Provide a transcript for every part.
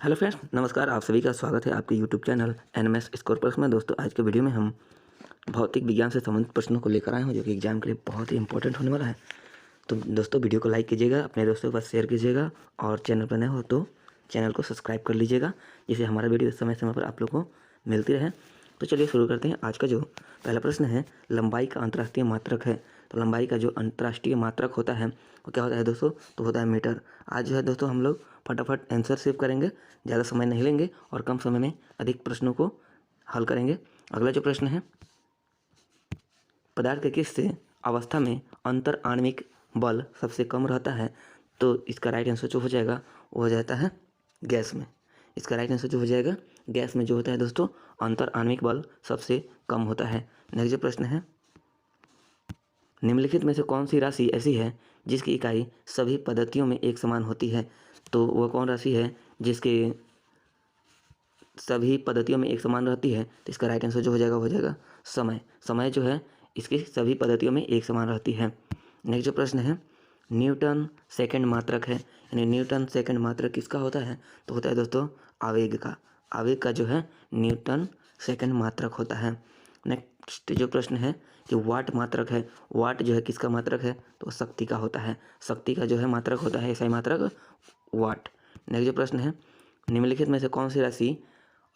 Hello friends, नमस्कार। आप सभी का स्वागत है आपके यूट्यूब चैनल एनएमएस स्कॉर्पस में। दोस्तों, आज के वीडियो में हम भौतिक विज्ञान से संबंधित प्रश्नों को लेकर आए हैं जो कि एग्जाम के लिए बहुत ही इंपॉर्टेंट होने वाला है। तो दोस्तों, वीडियो को लाइक कीजिएगा, अपने दोस्तों के पास शेयर कीजिएगा और चैनल पर नए हो तो चैनल को सब्सक्राइब कर लीजिएगा, जिससे हमारा वीडियो समय समय पर आप लोग को मिलती रहे। तो चलिए शुरू करते हैं। आज का जो पहला प्रश्न है, लंबाई का अंतर्राष्ट्रीय मात्रक है। तो लंबाई का जो अंतर्राष्ट्रीय मात्रक होता है वो क्या होता है दोस्तों? तो होता है मीटर। आज जो है दोस्तों हम लोग फटाफट आंसर सेव करेंगे, ज़्यादा समय नहीं लेंगे और कम समय में अधिक प्रश्नों को हल करेंगे। अगला जो प्रश्न है, पदार्थ के किस अवस्था में अंतर आणविक बल सबसे कम रहता है? तो इसका राइट आंसर जो हो जाएगा वो हो जाता है गैस में। इसका राइट आंसर जो हो जाएगा गैस में जो होता है दोस्तों, अंतर आणविक बल सबसे कम होता है। नेक्स्ट जो प्रश्न है, निम्नलिखित में से कौन सी राशि ऐसी है जिसकी इकाई सभी पद्धतियों में एक समान होती है? तो वह कौन राशि है जिसके सभी पद्धतियों में एक समान रहती है? तो इसका राइट आंसर जो हो जाएगा वो हो जाएगा समय। समय जो है इसकी सभी पद्धतियों में एक समान रहती है। नेक्स्ट जो प्रश्न है, न्यूटन सेकंड मात्रक है, यानी न्यूटन सेकंड मात्रक किसका होता है? तो होता है दोस्तों आवेग का। आवेग का जो है न्यूटन सेकंड मात्रक होता है। नेक्स्ट जो प्रश्न है कि वाट मात्रक है, वाट जो है किसका मात्रक है? तो शक्ति का होता है। शक्ति का जो है मात्रक होता है ऐसा ही मात्रक वाट। नेक्स्ट जो प्रश्न है, निम्नलिखित में से कौन सी राशि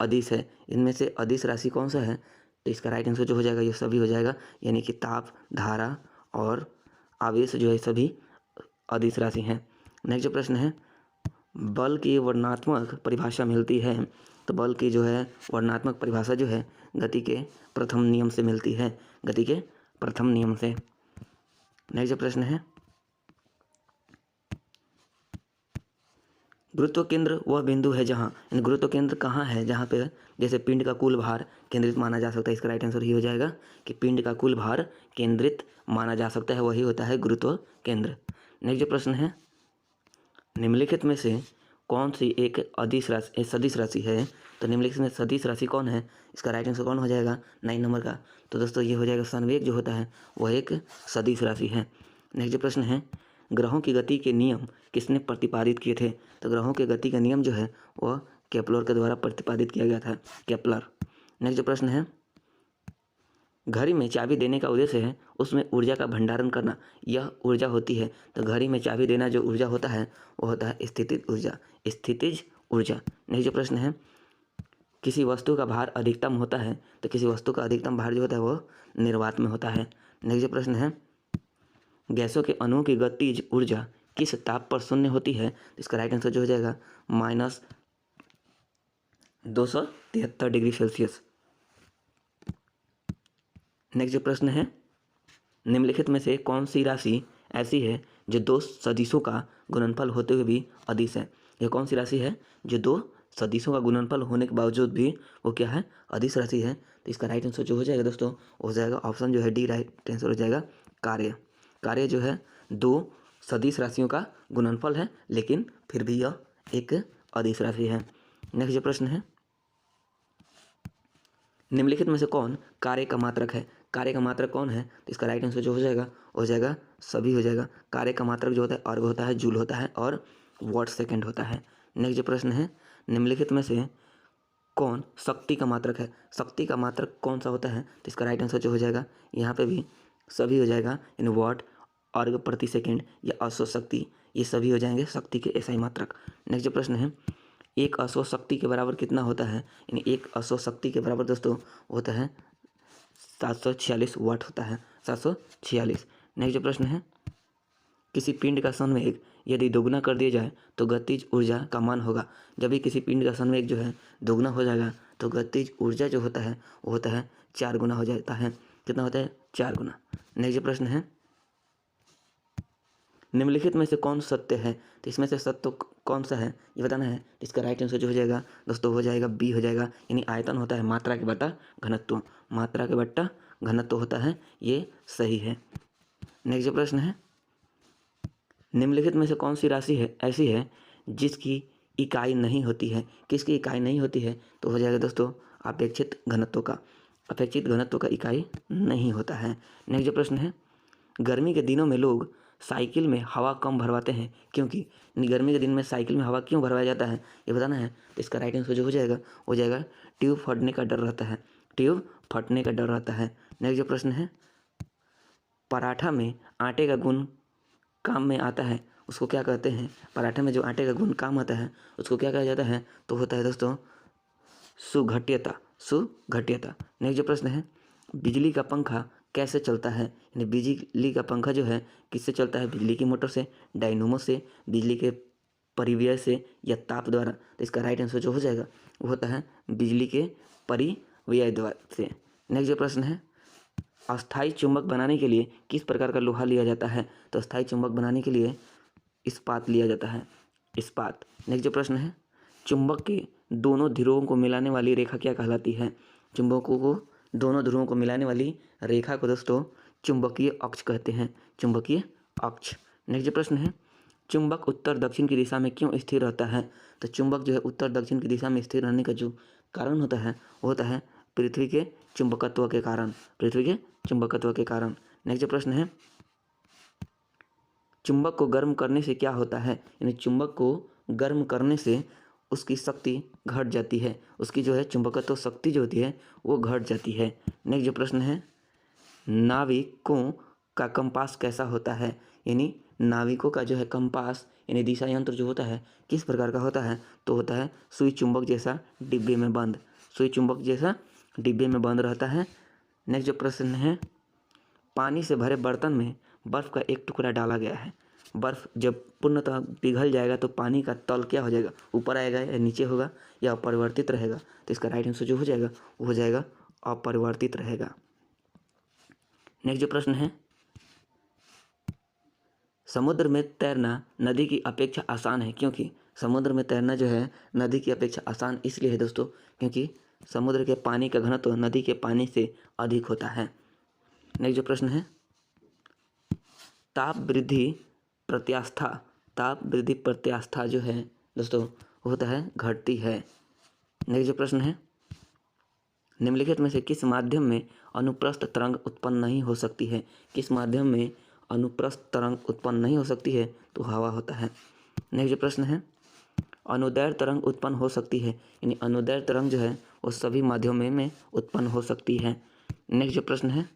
अदिश है? इनमें से अदिश राशि कौन सा है? तो इसका राइट आंसर जो हो जाएगा ये सभी हो जाएगा, यानी कि ताप, धारा और आवेश जो है सभी अदिश राशि हैं। नेक्स्ट जो प्रश्न है, बल की वर्णनात्मक परिभाषा मिलती है। तो बल की जो है वर्णनात्मक परिभाषा जो है गति के प्रथम नियम से मिलती है, गति के प्रथम नियम से। नेक्स्ट जो प्रश्न है, गुरुत्व केंद्र वह बिंदु है जहाँ, गुरुत्व केंद्र कहाँ है जहाँ पे जैसे पिंड का कुल भार केंद्रित माना जा सकता है? इसका राइट आंसर ही हो जाएगा कि पिंड का कुल भार केंद्रित माना जा सकता है, वही होता है गुरुत्व केंद्र। नेक्स्ट जो प्रश्न है, निम्नलिखित में से कौन सी एक अदिश राशि सदिश राशि है? तो निम्नलिखित में सदिश राशि कौन है? इसका राइट आंसर कौन हो जाएगा? 9 नंबर का। तो दोस्तों ये हो जाएगा संवेग जो होता है वह एक सदिश राशि है। नेक्स्ट जो प्रश्न है, ग्रहों की गति के नियम किसने प्रतिपादित किए थे? तो ग्रहों के गति का नियम जो है वह केपलर के द्वारा प्रतिपादित किया गया था, केपलर। नेक्स्ट जो प्रश्न है, घड़ी में चाबी देने का उद्देश्य है उसमें ऊर्जा का भंडारण करना, यह ऊर्जा होती है। तो घड़ी में चाबी देना जो ऊर्जा होता है वो होता है स्थितिज ऊर्जा, स्थितिज ऊर्जा। नेक्स्ट जो प्रश्न है, किसी वस्तु का भार अधिकतम होता है, तो किसी वस्तु का अधिकतम भार जो होता है वो निर्वात में होता है। नेक्स्ट जो प्रश्न है, गैसों के अणुओं की गतिज ऊर्जा किस ताप पर शून्य होती है? तो इसका राइट आंसर जो हो जाएगा -273 डिग्री सेल्सियस। नेक्स्ट जो प्रश्न है, निम्नलिखित में से कौन सी राशि ऐसी है जो दो सदिशों का गुणनफल होते हुए भी अदिश है? यह कौन सी राशि है जो दो सदिशों का गुणनफल होने के बावजूद भी वो क्या है? अदिश राशि है। तो इसका राइट आंसर जो हो जाएगा दोस्तों हो जाएगा ऑप्शन जो है डी, राइट आंसर हो जाएगा कार्य। कार्य जो है दो सदिश राशियों का गुणनफल है, लेकिन फिर भी यह एक अदिश राशि है। नेक्स्ट जो प्रश्न है, निम्नलिखित में से कौन कार्य का मात्रक है? कार्य का मात्रक कौन है? तो इसका राइट आंसर जो हो जाएगा सभी हो जाएगा। कार्य का मात्रक जो होता है अर्ग होता है, जूल होता है और वाट सेकंड होता है। नेक्स्ट जो प्रश्न है, निम्नलिखित में से कौन शक्ति का मात्रक है? शक्ति का मात्रक कौन सा होता है? तो इसका राइट आंसर जो हो जाएगा यहाँ पे भी सभी हो जाएगा, इन वाट, अर्ग प्रति सेकेंड या अश्व शक्ति, ये सभी हो जाएंगे शक्ति के ऐसा ही मात्रक। नेक्स्ट जो प्रश्न है, एक अश्व शक्ति के बराबर कितना होता है? यानी एक अश्व शक्ति के बराबर दोस्तों होता है 746 वाट होता है, 746। नेक्स्ट जो प्रश्न है, किसी पिंड का संवेग यदि दोगुना कर दिया जाए तो गतिज ऊर्जा का मान होगा। जब भी किसी पिंड का संवेग जो है दोगुना हो जाएगा तो गतिज ऊर्जा जो होता है वो होता है 4 गुना हो जाता है। कितना होता है? 4 गुना। नेक्स्ट जो प्रश्न है, निम्नलिखित में से कौन सत्य है? तो इसमें से सत्य कौन सा है ये बताना है। इसका राइट आंसर जो हो जाएगा दोस्तों हो जाएगा बी हो जाएगा, यानी आयतन होता है मात्रा के बटा घनत्व, मात्रा के बटा घनत्व होता है, ये सही है। नेक्स्ट जो प्रश्न है, निम्नलिखित में से कौन सी राशि है ऐसी है जिसकी इकाई नहीं होती है? किसकी इकाई नहीं होती है? तो हो जाएगा दोस्तों अपेक्षित घनत्व का। अपेक्षित घनत्व का इकाई नहीं होता है। नेक्स्ट जो प्रश्न है, गर्मी के दिनों में लोग साइकिल में हवा कम भरवाते हैं क्योंकि गर्मी के दिन में साइकिल में हवा क्यों भरवाया जाता है ये बताना है। तो इसका राइट आंसर जो हो जाएगा ट्यूब फटने का डर रहता है, ट्यूब फटने का डर रहता है। नेक्स्ट जो प्रश्न है, पराठा में आटे का गुण काम में आता है उसको क्या कहते हैं? पराठे में जो आटे का गुण काम आता है उसको क्या कहा जाता है? तो होता है दोस्तों सुघट्यता, सुघट्यता। नेक्स्ट जो प्रश्न है, बिजली का पंखा कैसे चलता है? यानी बिजली का पंखा जो है किससे चलता है? बिजली की मोटर से, डायनोमो से, बिजली के परिव्यय से या ताप द्वारा। तो इसका राइट आंसर जो हो जाएगा वो होता है बिजली के परिव्यय द्वारा से। नेक्स्ट जो प्रश्न है, अस्थायी चुंबक बनाने के लिए किस प्रकार का लोहा लिया जाता है? तो अस्थायी चुंबक बनाने के लिए इस्पात लिया जाता है, इस्पात। नेक्स्ट जो प्रश्न है, चुंबक के दोनों ध्रुवों को मिलाने वाली रेखा क्या कहलाती है? चुंबकों को दोनों ध्रुवों को मिलाने वाली रेखा को दोस्तों चुंबकीय अक्ष कहते हैं, चुंबकीय अक्ष। नेक्स्ट जो प्रश्न है, चुंबक उत्तर दक्षिण की दिशा में क्यों स्थिर रहता है? तो चुंबक जो है उत्तर दक्षिण की दिशा में स्थिर रहने का जो कारण होता है वो होता है पृथ्वी के चुंबकत्व के कारण, पृथ्वी के चुंबकत्व के कारण। नेक्स्ट जो प्रश्न है, चुंबक को गर्म करने से क्या होता है? यानी चुंबक को गर्म करने से उसकी शक्ति घट जाती है, उसकी जो है चुंबकत्व शक्ति जो होती है वो घट जाती है। नेक्स्ट जो प्रश्न है, नाविकों का कंपास कैसा होता है? यानी नाविकों का जो है कंपास यानी दिशा यंत्र जो होता है किस प्रकार का होता है? तो होता है सुई चुंबक जैसा डिब्बे में बंद, सुई चुंबक जैसा डिब्बे में बंद रहता है। नेक्स्ट जो प्रश्न है, पानी से भरे बर्तन में बर्फ़ का एक टुकड़ा डाला गया है, बर्फ़ जब पूर्णतः पिघल जाएगा तो पानी का तल क्या हो जाएगा? ऊपर आएगा या नीचे होगा या अपरिवर्तित रहेगा? तो इसका राइट आंसर जो हो जाएगा वो हो जाएगा अपरिवर्तित रहेगा। नेक्स्ट जो प्रश्न है, समुद्र में तैरना नदी की अपेक्षा आसान है क्योंकि? समुद्र में तैरना जो है नदी की अपेक्षा आसान इसलिए है दोस्तों क्योंकि समुद्र के पानी का घनत्व नदी के पानी से अधिक होता है। नेक्स्ट जो प्रश्न है, ताप वृद्धि प्रत्यास्था, ताप वृद्धि प्रत्यास्था जो है दोस्तों होता है घटती है। नेक्स्ट जो प्रश्न है, निम्नलिखित में से किस माध्यम में अनुप्रस्थ तरंग उत्पन्न नहीं हो सकती है? किस माध्यम में अनुप्रस्थ तरंग उत्पन्न नहीं हो सकती है? तो हवा होता है। नेक्स्ट जो प्रश्न है, अनुदैर्घ्य तरंग उत्पन्न हो सकती है, यानी अनुदैर्घ्य तरंग जो है वो सभी माध्यमों में उत्पन्न हो सकती है। नेक्स्ट जो प्रश्न है,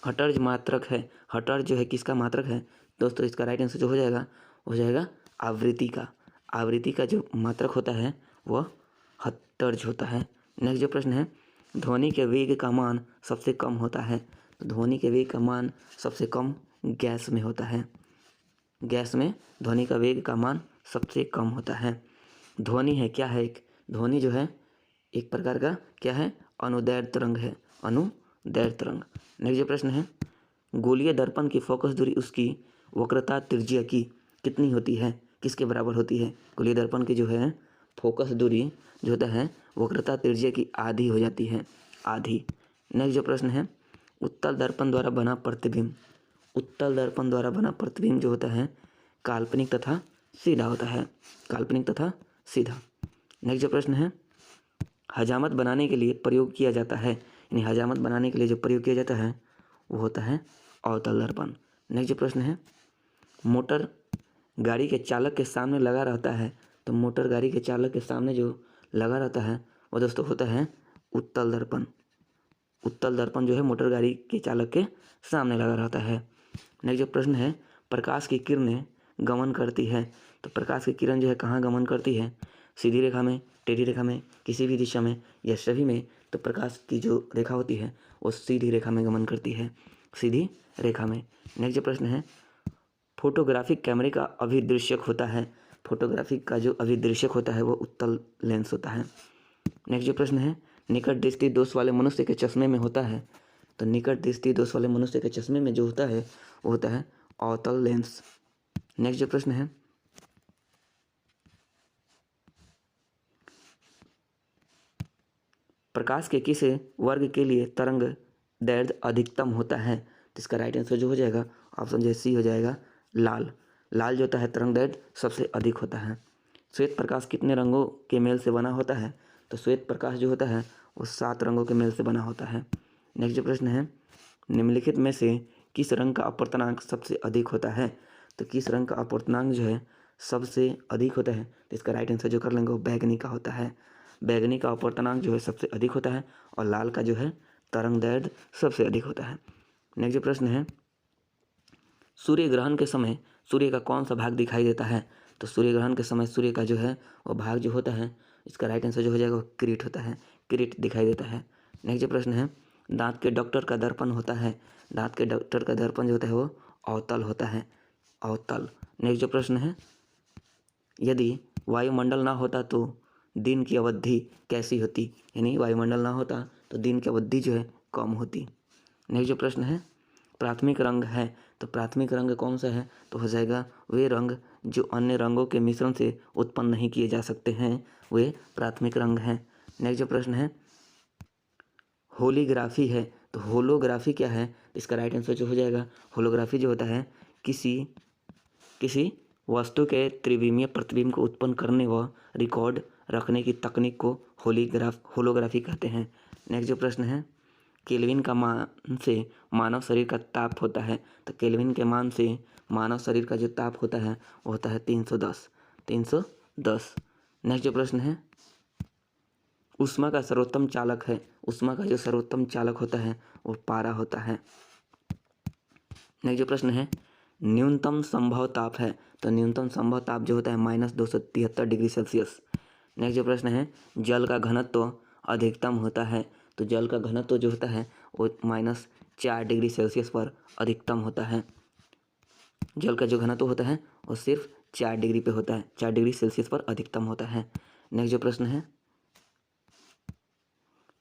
हटर्ज मात्रक है, हटर्ज जो है किसका मात्रक है? दोस्तों इसका राइट आंसर जो हो जाएगा आवृत्ति का, आवृत्ति का जो मात्रक होता है वह हटर्ज होता है। नेक्स्ट जो प्रश्न है, ध्वनि के वेग का मान सबसे कम होता है, तो ध्वनि के वेग का मान सबसे कम गैस में होता है, गैस में ध्वनि का वेग का मान सबसे कम होता है। ध्वनि है क्या है? एक ध्वनि जो है एक प्रकार का क्या है? अनुदैर्घ्य तरंग है, अनुदैर्घ्य तरंग। नेक्स्ट जो प्रश्न है, गोलीय दर्पण की फोकस दूरी उसकी वक्रता त्रिज्या की कितनी होती है? किसके बराबर होती है? गोलीय दर्पण की जो है फोकस दूरी जो होता है वक्रता त्रिज्या की आधी हो जाती है, आधी। नेक्स्ट जो प्रश्न है, उत्तल दर्पण द्वारा बना प्रतिबिंब, उत्तल दर्पण द्वारा बना प्रतिबिंब जो होता है काल्पनिक तथा सीधा होता है, काल्पनिक तथा सीधा। नेक्स्ट जो प्रश्न है, हजामत बनाने के लिए प्रयोग किया जाता है, यानी हजामत बनाने के लिए जो प्रयोग किया जाता है वो होता है अवतल दर्पण। नेक्स्ट जो प्रश्न है, मोटर गाड़ी के चालक के सामने लगा रहता है, तो मोटर गाड़ी के चालक के सामने जो लगा रहता है वो दोस्तों होता है उत्तल दर्पण, उत्तल दर्पण जो है मोटर गाड़ी के चालक के सामने लगा रहता है। नेक्स्ट जो प्रश्न है, प्रकाश की किरणें गमन करती है, तो प्रकाश की किरण जो है कहाँ गमन करती है? सीधी रेखा में, टेढ़ी रेखा में, किसी भी दिशा में या सभी में? तो प्रकाश की जो रेखा होती है वो सीधी रेखा में गमन करती है, सीधी रेखा में। नेक्स्ट जो प्रश्न है, फोटोग्राफिक कैमरे का अभिदृश्यक होता है, फोटोग्राफिक का जो अभिदृश्यक होता है वो उत्तल लेंस होता है। नेक्स्ट जो प्रश्न है, निकट दृष्टि दोष वाले मनुष्य के चश्मे में होता है, तो निकट दृष्टि दोष वाले मनुष्य के चश्मे में जो होता है वो होता है अवतल लेंस। नेक्स्ट जो प्रश्न है, प्रकाश के किस वर्ग के लिए तरंग दैर्घ्य अधिकतम होता है? तो इसका राइट आंसर जो हो जाएगा ऑप्शन जो सी हो जाएगा लाल, लाल जो होता है तरंग दैर्घ्य सबसे अधिक होता है। श्वेत प्रकाश कितने रंगों के मेल से बना होता है? तो श्वेत प्रकाश जो होता है वो 7 रंगों के मेल से बना होता है। नेक्स्ट जो प्रश्न है, निम्नलिखित में से किस रंग का अपवर्तनांक सबसे अधिक होता है? तो किस रंग का अपवर्तनांक जो है सबसे अधिक होता है, तो इसका राइट आंसर जो कर लेंगे वो बैगनी का होता है। बैगनी का अपवर्तनांक जो है सबसे अधिक होता है और लाल का जो है तरंग दैर्ध्य सबसे अधिक होता है। नेक्स्ट जो प्रश्न है, सूर्य ग्रहण के समय सूर्य का कौन सा भाग दिखाई देता है? तो सूर्य ग्रहण के समय सूर्य का जो है वो भाग जो होता है, इसका राइट आंसर जो हो जाएगा वो किरीट होता है, किरीट दिखाई देता है। नेक्स्ट जो प्रश्न है, दांत के डॉक्टर का दर्पण होता है, दांत के डॉक्टर का दर्पण जो होता है वो अवतल होता है, अवतल। नेक्स्ट जो प्रश्न है, यदि वायुमंडल ना होता तो दिन की अवधि कैसी होती? यानी वायुमंडल ना होता तो दिन की अवधि जो है कम होती। नेक्स्ट जो प्रश्न है, प्राथमिक रंग है, तो प्राथमिक रंग कौन सा है? तो हो जाएगा वे रंग जो अन्य रंगों के मिश्रण से उत्पन्न नहीं किए जा सकते हैं, वे प्राथमिक रंग हैं। नेक्स्ट जो प्रश्न है, होलीग्राफी है, तो होलोग्राफी क्या है? इसका राइट आंसर जो हो जाएगा होलोग्राफी जो होता है किसी वस्तु के त्रिविमीय प्रतिबिंब को उत्पन्न करने व रिकॉर्ड रखने की तकनीक को होलोग्राफी कहते हैं। नेक्स्ट जो प्रश्न है, केल्विन का मान से मानव शरीर का ताप होता है, तो केल्विन के मान से मानव शरीर का जो ताप होता है वो होता है 310। नेक्स्ट जो प्रश्न है, ऊष्मा का सर्वोत्तम चालक है, ऊष्मा का जो सर्वोत्तम चालक होता है वो पारा होता है। नेक्स्ट जो प्रश्न है, न्यूनतम संभव ताप है, तो न्यूनतम संभव ताप जो होता है -273 डिग्री सेल्सियस। नेक्स्ट जो प्रश्न है, जल का घनत्व अधिकतम होता है, तो जल का घनत्व जो होता है वो -4 डिग्री सेल्सियस पर अधिकतम होता है। जल का जो घनत्व होता है वो सिर्फ 4 डिग्री पे होता है, 4 डिग्री सेल्सियस पर अधिकतम होता है। नेक्स्ट जो प्रश्न है,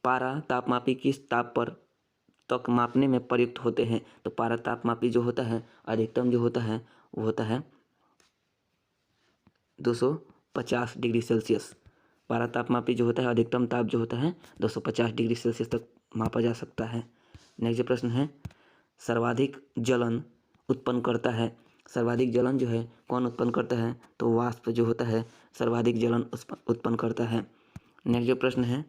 पारा तापमापी किस ताप पर तक मापने में प्रयुक्त होते हैं? तो पारा तापमापी जो होता है अधिकतम जो होता है वो होता है 250 डिग्री सेल्सियस। पारा तापमापी जो होता है अधिकतम ताप जो होता है 250 डिग्री सेल्सियस तक मापा जा सकता है। नेक्स्ट जो प्रश्न है, सर्वाधिक जलन उत्पन्न करता है, सर्वाधिक जलन जो है कौन उत्पन्न करता है? तो वाष्प जो होता है सर्वाधिक जलन उत्पन्न करता है। नेक्स्ट जो प्रश्न है,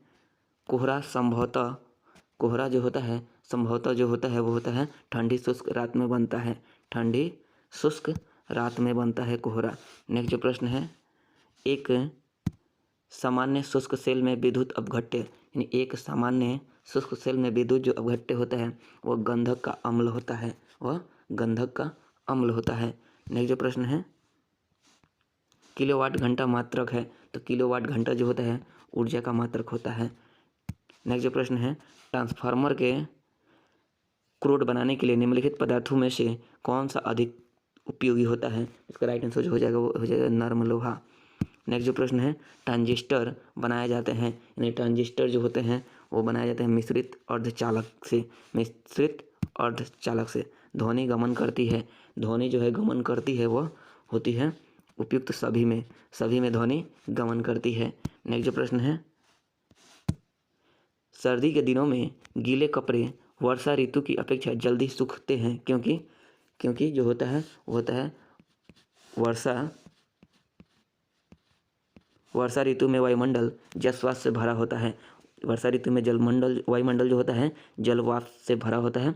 कोहरा जो होता है संभवतः जो होता है वो होता है ठंडी शुष्क रात में बनता है, ठंडी शुष्क रात में बनता है कोहरा। नेक्स्ट जो प्रश्न है, एक सामान्य शुष्क सेल में विद्युत अपघट्य, यानी एक सामान्य शुष्क सेल में विद्युत जो अपघट्य होता है वह गंधक का अम्ल होता है, वह गंधक का अम्ल होता है। नेक्स्ट जो प्रश्न है, किलोवाट घंटा मात्रक है, तो किलोवाट घंटा जो होता है ऊर्जा का मात्रक होता है। नेक्स्ट जो प्रश्न है, ट्रांसफार्मर के क्रूड बनाने के लिए निम्नलिखित पदार्थों में से कौन सा अधिक उपयोगी होता है? इसका राइट आंसर जो हो जाएगा वो हो जाएगा नर्म लोहा। नेक्स्ट जो प्रश्न है, ट्रांजिस्टर बनाए जाते हैं, यानी ट्रांजिस्टर जो होते हैं वो बनाए जाते हैं मिश्रित अर्धचालक से। ध्वनि गमन करती है, ध्वनि जो है गमन करती है वह होती है उपयुक्त सभी में ध्वनि गमन करती है। नेक्स्ट जो प्रश्न है, सर्दी के दिनों में गीले कपड़े वर्षा ऋतु की अपेक्षा जल्दी सूखते हैं, क्योंकि जो होता है वो होता है वर्षा ऋतु में वायुमंडल जलवाष्प से भरा होता है। वर्षा ऋतु में वायुमंडल जो होता है जलवाष्प से भरा होता है